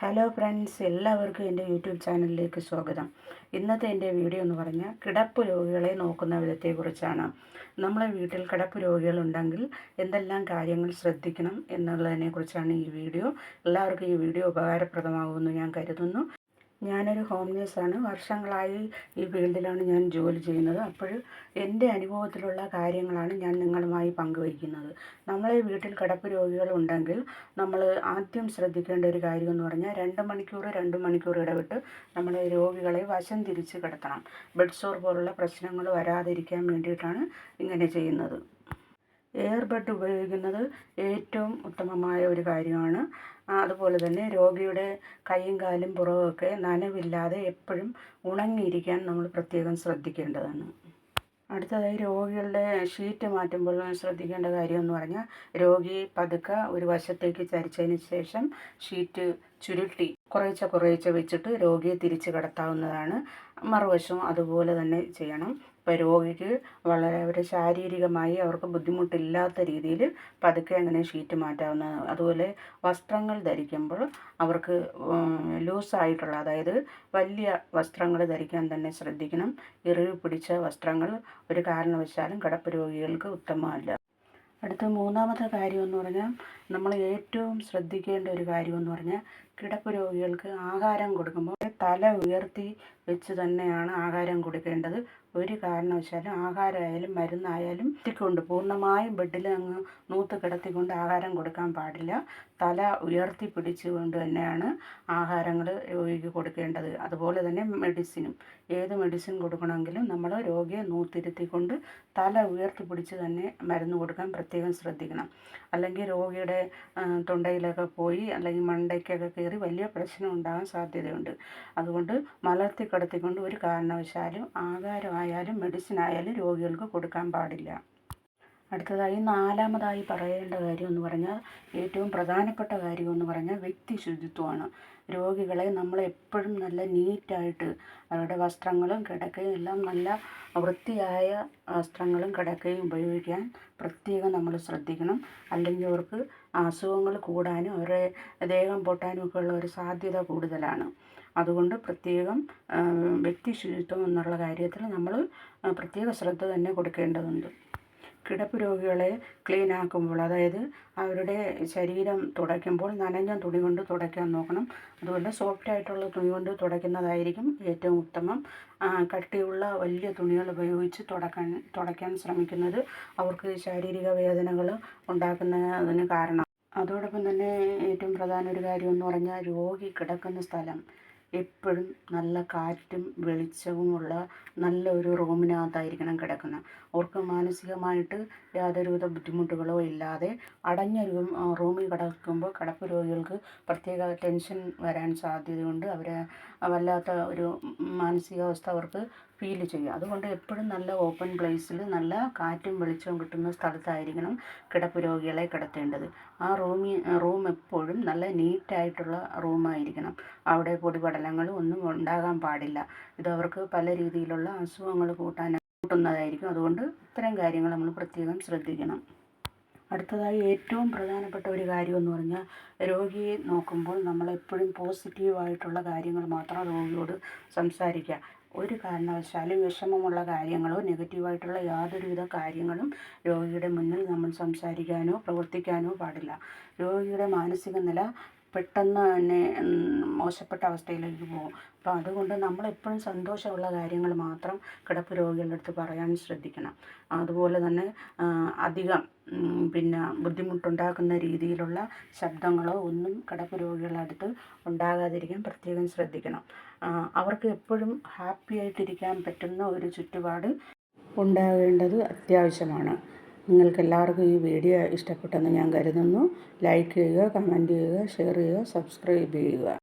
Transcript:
Hello friends, എല്ലാവർക്കും എൻ്റെ YouTube ചാനലിലേക്ക് സ്വാഗതം. ഇന്നത്തെ എൻ്റെ വീഡിയോ എന്ന് പറഞ്ഞാൽ കിടപ്പ് രോഗികളെ നോക്കുന്ന വിധത്തെക്കുറിച്ചാണ്. നമ്മളെ വീട്ടിൽ കിടപ്പ് രോഗികളുണ്ടെങ്കിൽ എന്തെല്ലാം കാര്യങ്ങൾ ശ്രദ്ധിക്കണം എന്നുള്ളതിനെക്കുറിച്ചാണ് ഈ വീഡിയോ. എല്ലാവർക്കും ഈ വീഡിയോ ഉപകാരപ്രദമാകുമെന്ന് ഞാൻ കരുതുന്നു. ഞാനൊരു ഹോം നേഴ്സാണ്. വർഷങ്ങളായി ഈ ഫീൽഡിലാണ് ഞാൻ ജോലി ചെയ്യുന്നത്. അപ്പോൾ എൻ്റെ അനുഭവത്തിലുള്ള കാര്യങ്ങളാണ് ഞാൻ നിങ്ങളുമായി പങ്കുവയ്ക്കുന്നത്. നമ്മളെ വീട്ടിൽ കിടപ്പ് രോഗികളുണ്ടെങ്കിൽ നമ്മൾ ആദ്യം ശ്രദ്ധിക്കേണ്ട ഒരു കാര്യമെന്ന് പറഞ്ഞാൽ 2 മണിക്കൂർ ഇടവിട്ട് നമ്മൾ രോഗികളെ വശം തിരിച്ച് കിടത്തണം. ബെഡ് സോർ പോലുള്ള പ്രശ്നങ്ങൾ വരാതിരിക്കാൻ വേണ്ടിയിട്ടാണ് ഇങ്ങനെ ചെയ്യുന്നത്. എയർ ബഡ് ഉപയോഗിക്കുന്നത് ഏറ്റവും ഉത്തമമായ ഒരു കാര്യമാണ്. അതുപോലെ തന്നെ രോഗിയുടെ കൈയും കാലും പുറവുമൊക്കെ നനവില്ലാതെ എപ്പോഴും ഉണങ്ങിയിരിക്കാൻ നമ്മൾ പ്രത്യേകം ശ്രദ്ധിക്കേണ്ടതാണ്. അടുത്തതായി രോഗികളുടെ ഷീറ്റ് മാറ്റുമ്പോൾ ശ്രദ്ധിക്കേണ്ട കാര്യമെന്ന് പറഞ്ഞാൽ രോഗി പതുക്കെ ഒരു വശത്തേക്ക് ചരിച്ചതിന് ശേഷം ഷീറ്റ് ചുരുട്ടി കുറേശ്ശെ വെച്ചിട്ട് രോഗിയെ തിരിച്ച് കിടത്താവുന്നതാണ്. മറുവശവും അതുപോലെ തന്നെ ചെയ്യണം. ഇപ്പോൾ രോഗിക്ക് വളരെ ശാരീരികമായി അവർക്ക് ബുദ്ധിമുട്ടില്ലാത്ത രീതിയിൽ പതുക്കെ അങ്ങനെ ഷീറ്റ് മാറ്റാവുന്നതാണ്. അതുപോലെ വസ്ത്രങ്ങൾ ധരിക്കുമ്പോൾ അവർക്ക് ലൂസായിട്ടുള്ള, അതായത് വലിയ വസ്ത്രങ്ങൾ ധരിക്കാൻ തന്നെ ശ്രദ്ധിക്കണം. ഇറിവ് പിടിച്ച വസ്ത്രങ്ങൾ ഒരു കാരണവശാലും കിടപ്പ് രോഗികൾക്ക് ഉത്തമമല്ല. അടുത്ത മൂന്നാമത്തെ കാര്യമെന്ന് പറഞ്ഞാൽ നമ്മൾ ഏറ്റവും ശ്രദ്ധിക്കേണ്ട ഒരു കാര്യമെന്ന് പറഞ്ഞാൽ കിടപ്പ് രോഗികൾക്ക് ആഹാരം കൊടുക്കുമ്പോൾ തല ഉയർത്തി വെച്ച് തന്നെയാണ് ആഹാരം കൊടുക്കേണ്ടത്. ഒരു കാരണവശാലും ആഹാരമായാലും മരുന്നായാലും പൂർണ്ണമായും ബെഡിൽ അങ്ങ് നൂത്ത് കിടത്തിക്കൊണ്ട് ആഹാരം കൊടുക്കാൻ പാടില്ല. തല ഉയർത്തി പിടിച്ചുകൊണ്ട് തന്നെയാണ് ആഹാരങ്ങൾ രോഗിക്ക് കൊടുക്കേണ്ടത്. അതുപോലെ തന്നെ ഏത് മെഡിസിൻ കൊടുക്കണമെങ്കിലും നമ്മൾ രോഗിയെ നൂത്തിരുത്തിക്കൊണ്ട് തല ഉയർത്തി പിടിച്ച് തന്നെ മരുന്ന് കൊടുക്കാൻ പ്രത്യേകം ശ്രദ്ധിക്കണം. അല്ലെങ്കിൽ രോഗിയുടെ തൊണ്ടയിലൊക്കെ പോയി അല്ലെങ്കിൽ മണ്ടയ്ക്കൊക്കെ കയറി വലിയ പ്രശ്നം ഉണ്ടാകാൻ സാധ്യതയുണ്ട്. അതുകൊണ്ട് മലർത്തി കിടത്തിക്കൊണ്ട് ഒരു കാരണവശാലും ആഹാരമായാലും മെഡിസിനായാലും രോഗികൾക്ക് കൊടുക്കാൻ പാടില്ല. അടുത്തതായി നാലാമതായി പറയേണ്ട കാര്യമെന്ന് പറഞ്ഞാൽ ഏറ്റവും പ്രധാനപ്പെട്ട കാര്യമെന്ന് പറഞ്ഞാൽ വ്യക്തി ശുചിത്വമാണ്. രോഗികളെ നമ്മൾ എപ്പോഴും നല്ല നീറ്റായിട്ട് അവരുടെ വസ്ത്രങ്ങളും കിടക്കയും എല്ലാം നല്ല വൃത്തിയായ വസ്ത്രങ്ങളും കിടക്കയും ഉപയോഗിക്കാൻ പ്രത്യേകം നമ്മൾ ശ്രദ്ധിക്കണം. അല്ലെങ്കിൽ അവർക്ക് അസുഖങ്ങൾ കൂടാനും അവരുടെ ദേഹം പൊട്ടാനും ഒക്കെ ഉള്ള ഒരു സാധ്യത കൂടുതലാണ്. അതുകൊണ്ട് പ്രത്യേകം വ്യക്തി ശുചിത്വം എന്നുള്ള കാര്യത്തിൽ നമ്മൾ പ്രത്യേക ശ്രദ്ധ തന്നെ കൊടുക്കേണ്ടതുണ്ട്. കിടപ്പ് രോഗികളെ ക്ലീൻ ആക്കുമ്പോൾ, അതായത് അവരുടെ ശരീരം തുടയ്ക്കുമ്പോൾ നനഞ്ഞ തുണി കൊണ്ട് തുടയ്ക്കാൻ നോക്കണം. അതുപോലെ സോഫ്റ്റായിട്ടുള്ള തുണി കൊണ്ട് തുടയ്ക്കുന്നതായിരിക്കും ഏറ്റവും ഉത്തമം. കട്ടിയുള്ള വലിയ തുണികൾ ഉപയോഗിച്ച് തുടയ്ക്കാൻ ശ്രമിക്കുന്നത് അവർക്ക് ശാരീരിക വേദനകൾ ഉണ്ടാക്കുന്നതിന് കാരണം. അതോടൊപ്പം തന്നെ ഏറ്റവും പ്രധാന ഒരു കാര്യമെന്ന് പറഞ്ഞാൽ രോഗി കിടക്കുന്ന സ്ഥലം എപ്പോഴും നല്ല കാറ്റും വെളിച്ചവുമുള്ള നല്ല ഒരു റൂമിനകത്തായിരിക്കണം കിടക്കുന്നത്. അവർക്ക് മാനസികമായിട്ട് യാതൊരുവിധ ബുദ്ധിമുട്ടുകളോ ഇല്ലാതെ അടഞ്ഞ റൂമിൽ കിടക്കുമ്പോൾ കിടപ്പ് രോഗികൾക്ക് പ്രത്യേക ടെൻഷൻ വരാൻ സാധ്യതയുണ്ട്. അവരെ വല്ലാത്ത ഒരു മാനസികാവസ്ഥ അവർക്ക് ഫീൽ ചെയ്യും. അതുകൊണ്ട് എപ്പോഴും നല്ല ഓപ്പൺ പ്ലേസിൽ നല്ല കാറ്റും വെളിച്ചവും കിട്ടുന്ന സ്ഥലത്തായിരിക്കണം കിടപ്പ് രോഗികളെ കിടത്തേണ്ടത്. ആ റൂം എപ്പോഴും നല്ല നീറ്റായിട്ടുള്ള റൂമായിരിക്കണം. അവിടെ പൊടിപടലങ്ങളും ഒന്നും ഉണ്ടാകാൻ പാടില്ല. ഇത് അവർക്ക് പല രീതിയിലുള്ള അസുഖങ്ങൾ കൂട്ടുന്നതായിരിക്കും. അതുകൊണ്ട് ഇത്തരം കാര്യങ്ങൾ നമ്മൾ പ്രത്യേകം ശ്രദ്ധിക്കണം. അടുത്തതായി ഏറ്റവും പ്രധാനപ്പെട്ട ഒരു കാര്യമെന്ന് പറഞ്ഞാൽ രോഗിയെ നോക്കുമ്പോൾ നമ്മളെപ്പോഴും പോസിറ്റീവായിട്ടുള്ള കാര്യങ്ങൾ മാത്രം രോഗിയോട് സംസാരിക്കുക. ഒരു കാരണവശാലും വിഷമമുള്ള കാര്യങ്ങളോ നെഗറ്റീവായിട്ടുള്ള യാതൊരുവിധ കാര്യങ്ങളും രോഗിയുടെ മുന്നിൽ നമ്മൾ സംസാരിക്കാനോ പ്രവർത്തിക്കാനോ പാടില്ല. രോഗിയുടെ മാനസിക നില പെട്ടെന്ന് തന്നെ മോശപ്പെട്ട അവസ്ഥയിലേക്ക് പോകും. അപ്പോൾ അതുകൊണ്ട് നമ്മളെപ്പോഴും സന്തോഷമുള്ള കാര്യങ്ങൾ മാത്രം കിടപ്പ് രോഗികളുടെ അടുത്ത് പറയാൻ ശ്രദ്ധിക്കണം. അതുപോലെ തന്നെ അധികം ബുദ്ധിമുട്ടുണ്ടാക്കുന്ന രീതിയിലുള്ള ശബ്ദങ്ങളോ ഒന്നും കിടപ്പ് രോഗികളുടെ അടുത്ത് ഉണ്ടാകാതിരിക്കാൻ പ്രത്യേകം ശ്രദ്ധിക്കണം. അവർക്ക് എപ്പോഴും ഹാപ്പി ആയിട്ടിരിക്കാൻ പറ്റുന്ന ഒരു ചുറ്റുപാട് ഉണ്ടാകേണ്ടത് അത്യാവശ്യമാണ്. നിങ്ങൾക്കെല്ലാവർക്കും ഈ വീഡിയോ ഇഷ്ടപ്പെട്ടെന്ന് ഞാൻ കരുതുന്നു. ലൈക്ക് ചെയ്യുക, കമൻറ്റ് ചെയ്യുക, ഷെയർ ചെയ്യുക, സബ്സ്ക്രൈബ് ചെയ്യുക.